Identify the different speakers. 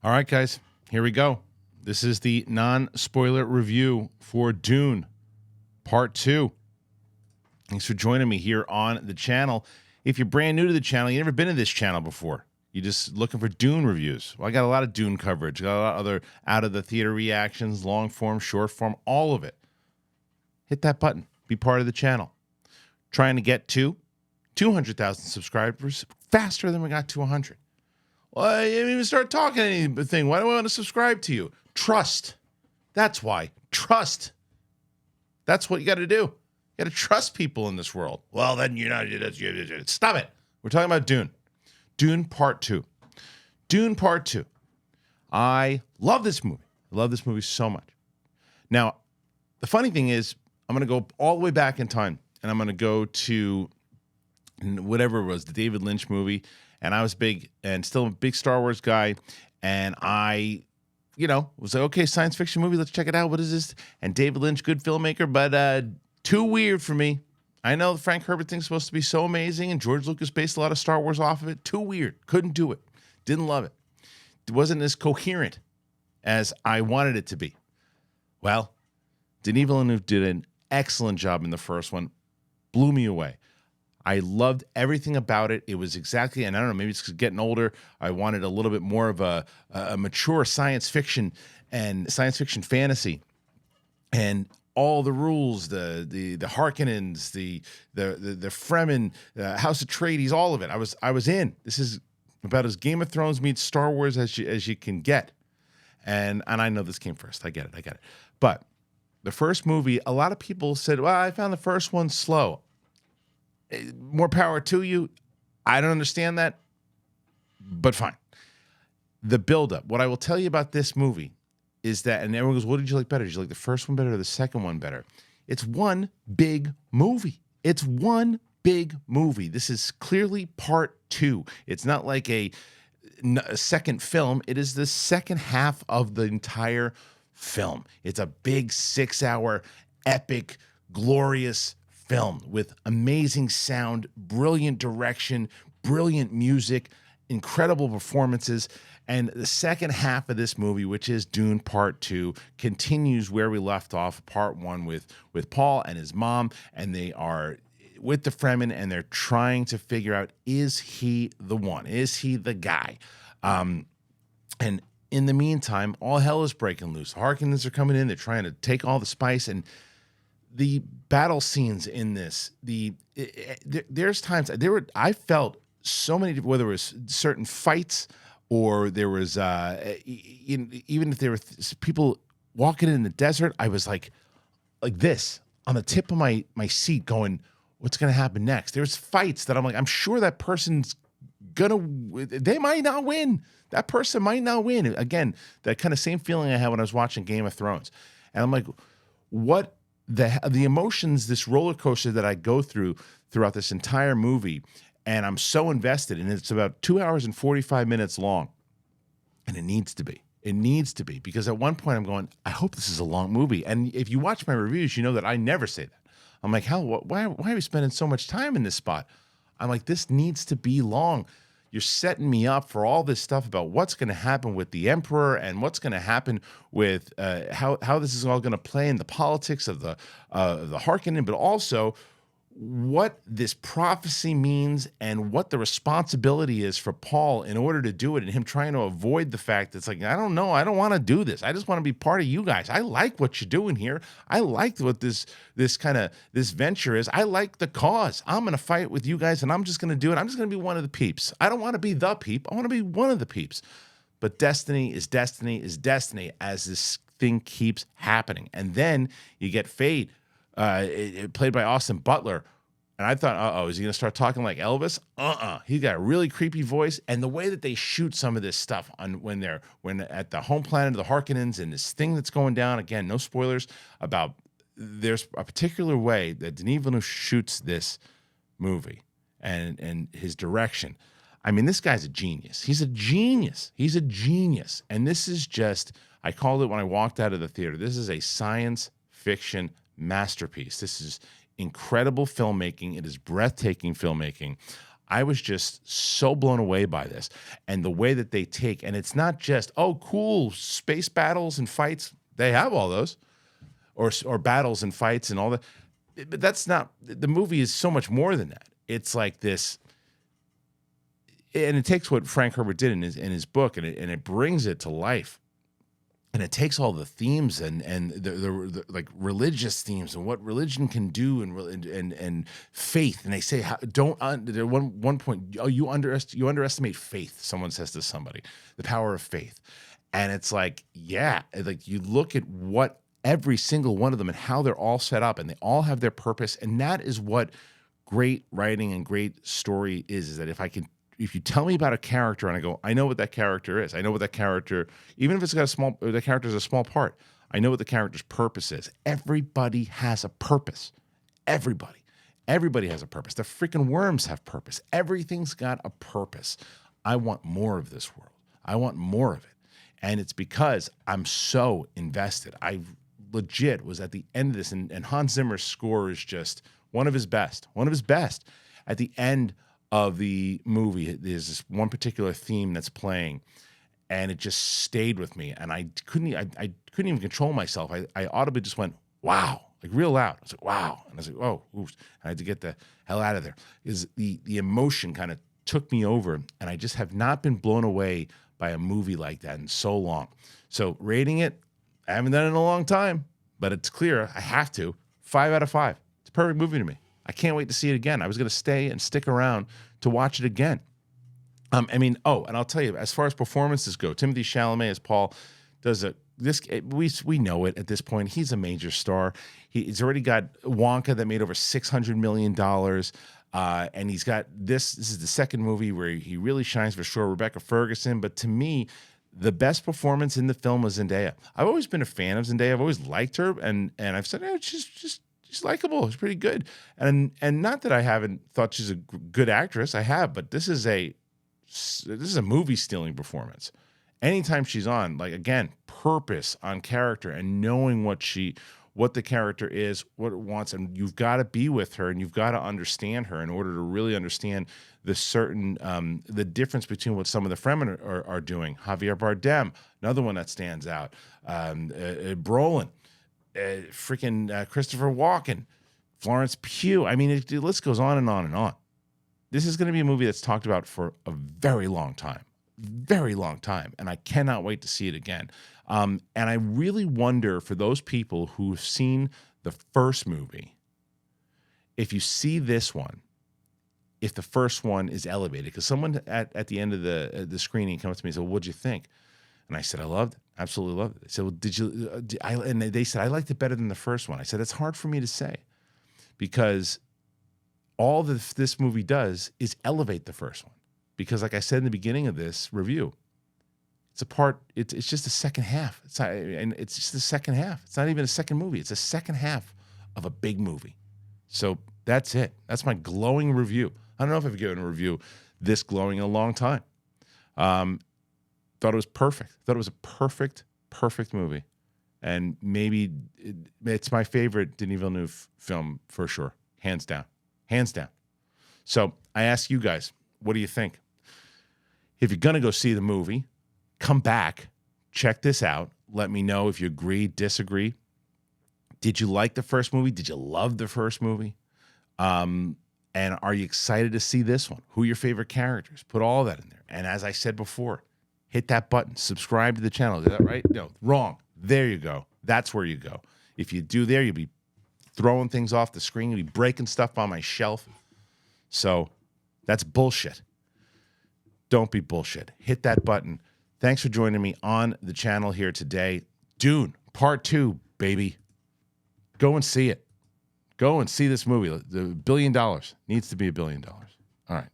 Speaker 1: All right, guys, here we go. This is the non-spoiler review for Dune Part 2. Thanks for joining me here on the channel. If you're brand new to the channel, you've never been to this channel before, you're just looking for Dune reviews. Well, I got a lot of Dune coverage, got a lot of other out-of-the-theater reactions, long form, short form, all of it. Hit that button. Be part of the channel. Trying to get to 200,000 subscribers faster than we got to 100. Well, I didn't even start talking anything. Why do I want to subscribe to you? Trust. That's why. Trust. That's what you got to do. You got to trust people in this world. Well, then you're not. Stop it. We're talking about Dune. Dune Part 2. Dune Part 2. I love this movie. I love this movie so much. Now, the funny thing is, I'm going to go all the way back in time, and I'm going to go to whatever it was, the David Lynch movie. And I was big and still a big Star Wars guy. And I, was like, okay, science fiction movie. Let's check it out. What is this? And David Lynch, good filmmaker, but too weird for me. I know Frank Herbert thing's supposed to be so amazing, and George Lucas based a lot of Star Wars off of it. Too weird. Couldn't do it. Didn't love it. It wasn't as coherent as I wanted it to be. Well, Denis Villeneuve did an excellent job in the first one. Blew me away. I loved everything about it. It was exactly, and I don't know, maybe it's 'cause getting older. I wanted a little bit more of a mature science fiction and science fiction fantasy, and all the rules, the Harkonnens, the Fremen, House Atreides, all of it. I was in. This is about as Game of Thrones meets Star Wars as you can get, and I know this came first. I get it. But the first movie, a lot of people said, "Well, I found the first one slow." More power to you. I don't understand that, but fine. The buildup. What I will tell you about this movie is that, and everyone goes, what did you like better? Did you like the first one better or the second one better? It's one big movie. It's one big movie. This is clearly part 2. It's not like a second film. It is the second half of the entire film. It's a big 6-hour, epic, glorious film with amazing sound, brilliant direction, brilliant music, incredible performances. And the second half of this movie, which is Dune Part 2, continues where we left off, Part 1, with Paul and his mom, and they are with the Fremen, and they're trying to figure out, is he the one? Is he the guy? And in the meantime, all hell is breaking loose. The Harkonnens are coming in. They're trying to take all the spice, and the battle scenes in this, there's times I felt so many, whether it was certain fights or there was even if there were people walking in the desert, I was like this on the tip of my seat, going, what's going to happen next? There's fights that I'm like, I'm sure that person's they might not win. That person might not win. Again, that kind of same feeling I had when I was watching Game of Thrones, and I'm like, what? The emotions, this roller coaster that I go throughout this entire movie, and I'm so invested, and it's about 2 hours and 45 minutes long, and it needs to be. It needs to be, because at one point I'm going, I hope this is a long movie. And if you watch my reviews, you know that I never say that. I'm like, hell, why are we spending so much time in this spot? I'm like, this needs to be long. You're setting me up for all this stuff about what's going to happen with the Emperor and what's going to happen with how this is all going to play in the politics of the Harkonnen, but also what this prophecy means and what the responsibility is for Paul in order to do it, and him trying to avoid the fact that it's like, I don't know, I don't want to do this. I just want to be part of you guys. I like what you're doing here. I like what this venture is. I like the cause. I'm going to fight with you guys, and I'm just going to do it. I'm just going to be one of the peeps. I don't want to be the peep. I want to be one of the peeps. But destiny is destiny is destiny as this thing keeps happening. And then you get Fade, played by Austin Butler. And I thought, is he going to start talking like Elvis? He's got a really creepy voice. And the way that they shoot some of this stuff when at the home planet of the Harkonnens, and this thing that's going down, again, no spoilers, about there's a particular way that Denis Villeneuve shoots this movie and his direction. I mean, this guy's a genius. He's a genius. He's a genius. And this is just, I called it when I walked out of the theater, this is a science fiction masterpiece. This is incredible filmmaking. It is breathtaking filmmaking. I was just so blown away by this and the way that they take, and it's not just, oh, cool, space battles and fights. They have all those, or battles and fights and all that. But that's not, the movie is so much more than that. It's like this, and it takes what Frank Herbert did in his book, and it brings it to life. And it takes all the themes and the like religious themes and what religion can do and faith. And they say, one point, oh, you underestimate faith. Someone says to somebody, the power of faith. And it's like, yeah, like you look at what every single one of them and how they're all set up, and they all have their purpose. And that is what great writing and great story is that if you tell me about a character and I go, I know what that character is. I know what that character, even if it's got the character's a small part, I know what the character's purpose is. Everybody has a purpose. Everybody has a purpose. The freaking worms have purpose. Everything's got a purpose. I want more of this world. I want more of it. And it's because I'm so invested. I legit was at the end of this, and Hans Zimmer's score is just one of his best. At the end of the movie, there's this one particular theme that's playing, and it just stayed with me, and I couldn't even control myself. I audibly just went, wow, like real loud. I was like, wow. And I was like, oh, oops. I had to get the hell out of there. Is the emotion kind of took me over, and I just have not been blown away by a movie like that in so long. So rating it, I haven't done it in a long time, but it's clear I have to. 5 out of 5. It's a perfect movie to me. I can't wait to see it again. I was going to stay and stick around to watch it again. And I'll tell you, as far as performances go, Timothée Chalamet as Paul does we know it at this point. He's a major star. He's already got Wonka that made over $600 million. And he's got this is the second movie where he really shines for sure. Rebecca Ferguson. But to me, the best performance in the film was Zendaya. I've always been a fan of Zendaya. I've always liked her. And I've said, she's likable. She's pretty good. And not that I haven't thought she's a good actress. I have, but this is a movie stealing performance. Anytime she's on, like, again, purpose on character and knowing what the character is, what it wants, and you've got to be with her and you've got to understand her in order to really understand the difference between what some of the Fremen are doing. Javier Bardem, another one that stands out. Brolin. Christopher Walken, Florence Pugh. I mean, the list goes on and on and on. This is going to be a movie that's talked about for a very long time, and I cannot wait to see it again. And I really wonder, for those people who've seen the first movie, if you see this one, if the first one is elevated. Because someone at the end of the screening came up to me and said, well, what'd you think? And I said, I loved it. Absolutely loved it. They said, well, did you? And they said, I liked it better than the first one. I said, it's hard for me to say, because all that this movie does is elevate the first one. Because, like I said in the beginning of this review, it's just the second half. It's just the second half. It's not even a second movie. It's a second half of a big movie. So that's it. That's my glowing review. I don't know if I've given a review this glowing in a long time. Thought it was perfect. Thought it was a perfect movie. And maybe it's my favorite Denis Villeneuve film for sure. Hands down. So I ask you guys, what do you think? If you're going to go see the movie, come back, check this out. Let me know if you agree, disagree. Did you like the first movie? Did you love the first movie? And are you excited to see this one? Who are your favorite characters? Put all that in there. And as I said before, hit that button. Subscribe to the channel. Is that right? No, wrong. There you go. That's where you go. If you do there, you'll be throwing things off the screen. You'll be breaking stuff on my shelf. So that's bullshit. Don't be bullshit. Hit that button. Thanks for joining me on the channel here today. Dune Part 2, baby. Go and see it. Go and see this movie. The $1 billion needs to be $1 billion. All right.